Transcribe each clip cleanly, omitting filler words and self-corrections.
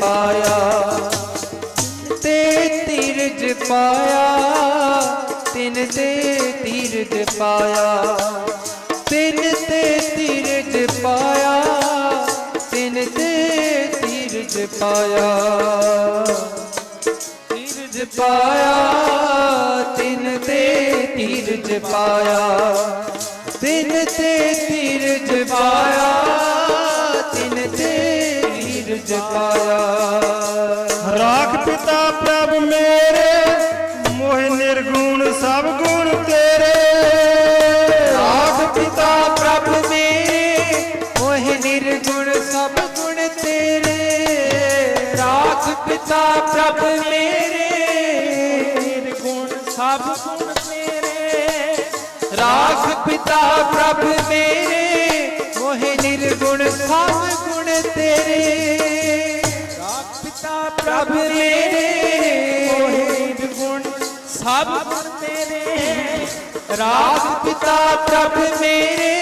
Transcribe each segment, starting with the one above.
पाया, ते तीरज पाया, तिन ते तीरज पाया, तिन ते तीरज पाया, तिन ते तीरज पाया, तीरज पाया, तिन ते तीरज पाया, तिन ते तीरज पाया, तिन ते तीरज पाया। राख पिता प्रभ मेरे, मोह निर्गुण सब गुण तेरे। राख पिता प्रभ मेरे, मोह निर्गुण सब गुण तेरे। राख पिता प्रभ मेरे, निर्गुण सब गुण तेरे। राख पिता प्रभ मेरे, मोह निर्गुण सब गुण तेरे। राख पिता प्रभ मेरे, मोह निर्गुण सब गुण तेरे। राख पिता प्रभ मेरे,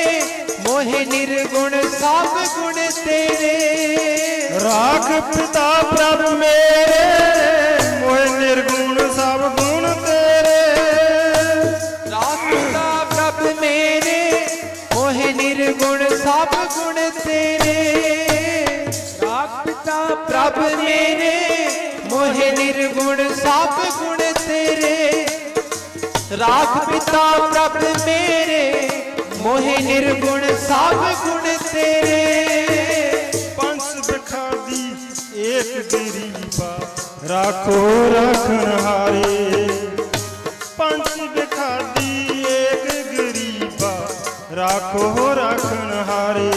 मोह निर्गुण सब गुण तेरे। राख पिता प्रभ मेरे, मोह निर्गुण सब गुण तेरे। राख पिता प्रभ मेरे, मोह निर्गुण सब गुण तेरे। राख पिता प्रभ मेरे, मोह निर्गुण सब गुण तेरे। राख पिता प्रभ मेरे, मोह निर्गुण सब गुण तेरे। पंच बिखादी एक गरीबा, राखो राखन हारे। पंच बिखादी एक गरीबा, राखो राखन हारे।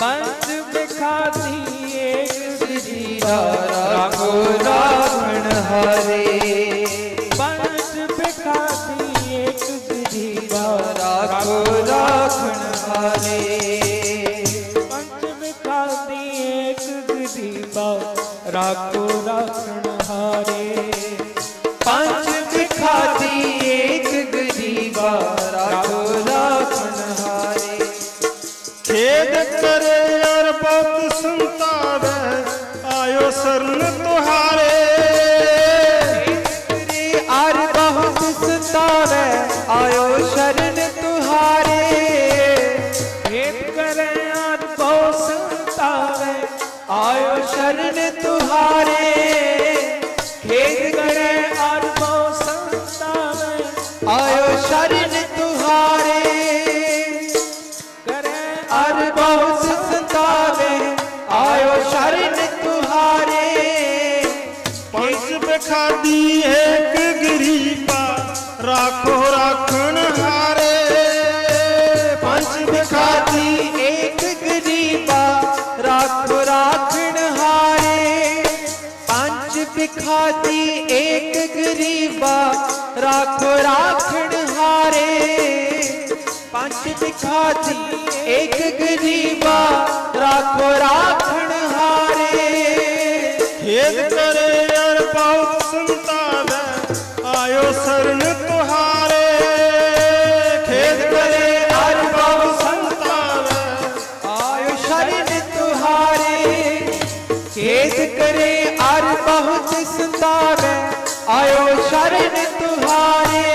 पंच बिखादी एक गरीबा, राखो राखन हारे। पंच बिखादी एक गरीबा, राखो राखन हारे। पंच बिखादी एक गरीबा, राखो राखन हारे। पंच बिखादी एक गरीबा, राखो राखन हारे। खेद करे और बहुत संतावे, आयो शरण तुहारे। और बहुत सतावे, आयो शरण तुहारे। भेद करे और बहुत सतावे, आयो शरण तुहारे। भेद करे और बहुत सतावे, आयो शरण तुहारे। करे और बहुत सतावे, आयो शरण तुहारे। पंच बिखादी एक गरीबा, राखो राखन हारे। पंच बिखादी एक गरीबा, राखो राखन हारे। पंच बिखादी एक गरीबा, राखो राखन हारे। पंच बिखादी एक गरीबा, राखो राखन हारे। खेद करे और बहुत संतावे, आयो शरण तुहारे। खेद करे और बहुत संतावे, आयो शरण तुहारे। खेद करे और बहुत सतावे, आयो शरण तुहारे।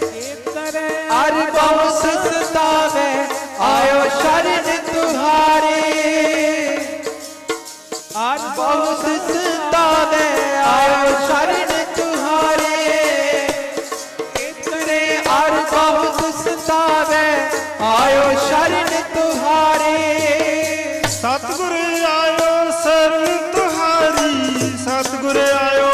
खेद करे और बहुत सतावे, आयो शरण तुहारे। और बहुत सतावे, आयो शरण तुहारे। खेद करे और बहुत सतावे, आयो शरण तुहारे। सतगुर आयो शरण तुहारी। सतगुर आयो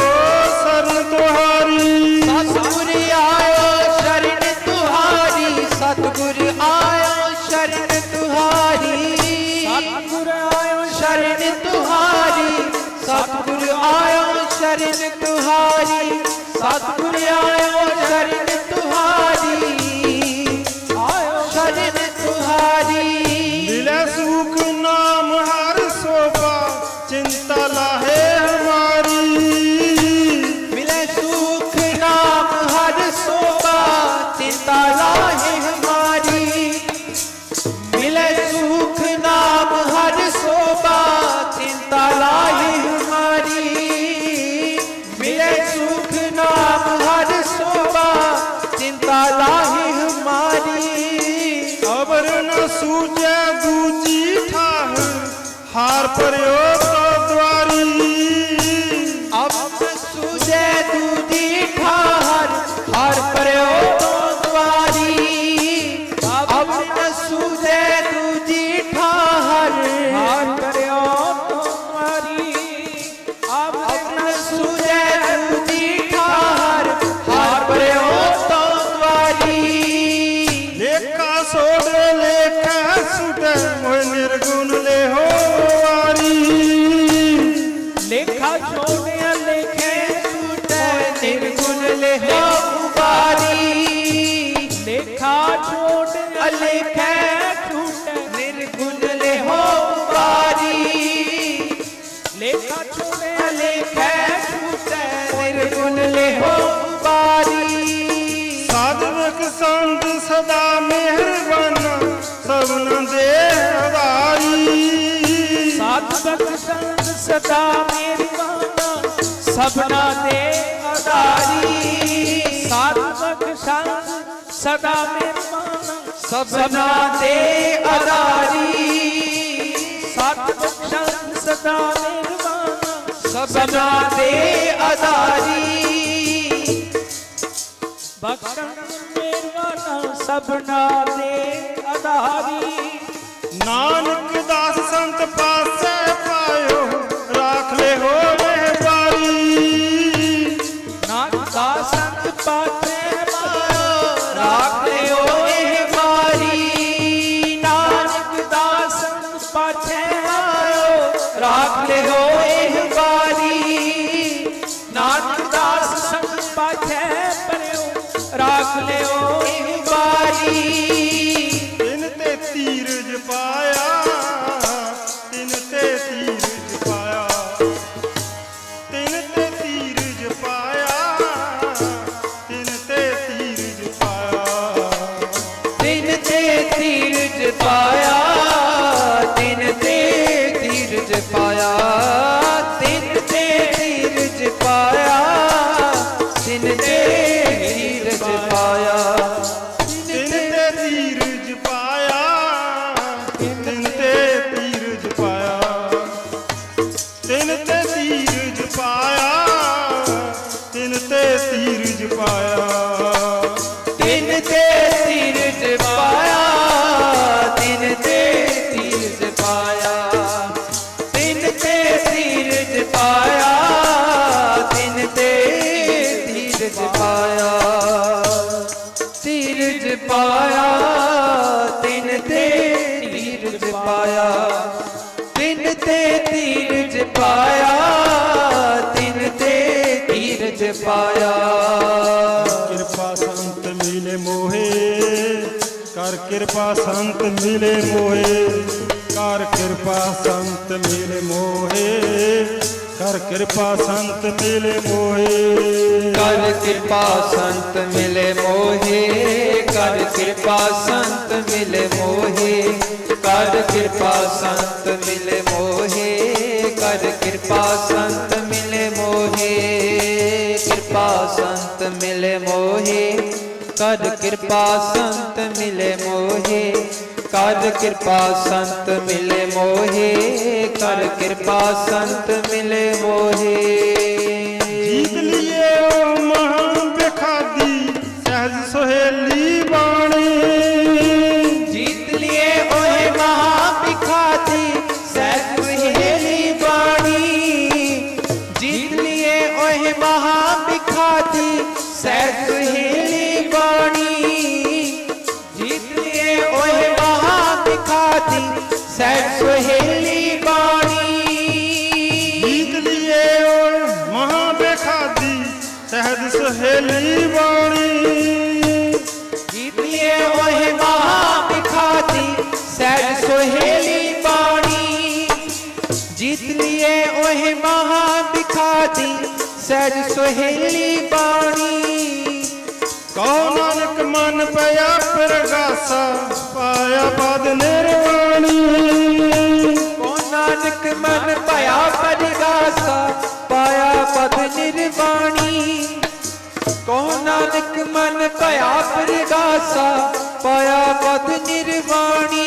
शरण तुहारी। सतगुर आयो शरण तुहारी। सतगुर आयो शरण तुहारी। सतगुर आयो शरण तुहारी। सतगुर आयो शरण तुहारी। सतगुर आयो शरण तुहारी। आयो शरण तुहारी। मिले सुख नाम हर सोपा, चिंता लाहे हमारी। मिले सुख नाम हर सोबा, चिंता लाहे हमारी। मिले सुख नाम हर सोबा, चिंता न सूझे दूजी ठाह हार पर्यो तो द्वारी अब न सूझे दूजी ठाहर हार पर्यो तो द्वारी अब न सूझे दूजी ठाहर हार पर्यो तो द्वारी अब न सूझे दूजी ठाहर हार पर्यो तो द्वारी लेखा सोड़े लेखा सुटे मोह निर्गुण ले हो वारी लेखा छोड़े लेखे छूटे निर्गुण ले हो उबारी लेखा छोड़े लेखे छूटे निर्गुण ले हो उबारी लेखा छोड़े लेखे छूटे निर्गुण ले हो उबारी साधवक संत सदा मेहरबाना सबन दे आधारी साधवक संत सदा मेहरबाना सबना दे आधारी साधवक संत सदा मेहरबाना सबना दे आधारी साधवक संत सदा मेहरबाना सबना दे आधारी बख्शन मेहरबाना सबना दे आधारी नानक दास संत पासे पायो राख ले हो रहबारी नानक दास संत पासे पायो राख ले हो रहबारी नानक दास संत पासे पायो राख ले हो रहबारी नानक दास संत पासे पायो राख ले हो रहबारी तिन ते तीरज पाया तिन ते तीरज पाया तिन ते तीरज पाया तिन ते तीरज पाया तिन ते तीरज पाया तिन ते तीरज पाया तिन ते तीरज पाया तिन ते तीरज पाया तिन ते तीरज पाया तिन ते तीरज पाया तिन ते तीरज पाया तिन ते तीरज पाया तिन ते तीरज पाया तिन ते तीरज पाया तिन ते तीरज पाया तिन ते तीरज पाया तीरज पाया तिन ते तीरज पाया तिन ते तीरज पाया तिन ते तीरज पाया कृपा संत मिले मोहे कर कृपा संत मिले मोहे कर कृपा संत मिले मोहे कर कृपा संत मिले मोहे कर कृपा संत मिले मोहे कर कृपा संत मिले मोहे कर कृपा संत मिले मोहे कर कृपा संत मिले मोहे कृपा संत मिले मोहे कर कृपा संत मिले मोहे कर कृपा संत मिले मोहे कर कृपा संत मिले मोहे जीत लिए ओ महान बेखादी सहज सोहेली बाणी जीत लिए ओए महाभिखाती सहज सुहेली बाणी जीत लिए ओए महाभिखाती सहज सुहेली बाणी जीत लिए ओए महाभिखाती सहज सुहेली बाणी जीत लिए ओ महाबेखादी सहज सोहेली बाणी जीत लिए ओहे महाभिखाती सहज सोहेली बाणी जीत लिए ओहे महाभिखाती सहज सोहेली बाणी कहो नानक मन पया प्रगासा पाया पद निर्वाणी को नानक मन पाया परिगासा पाया पद निर्वाणी को नानक मन पाया परिगासा पाया पद निर्वाणी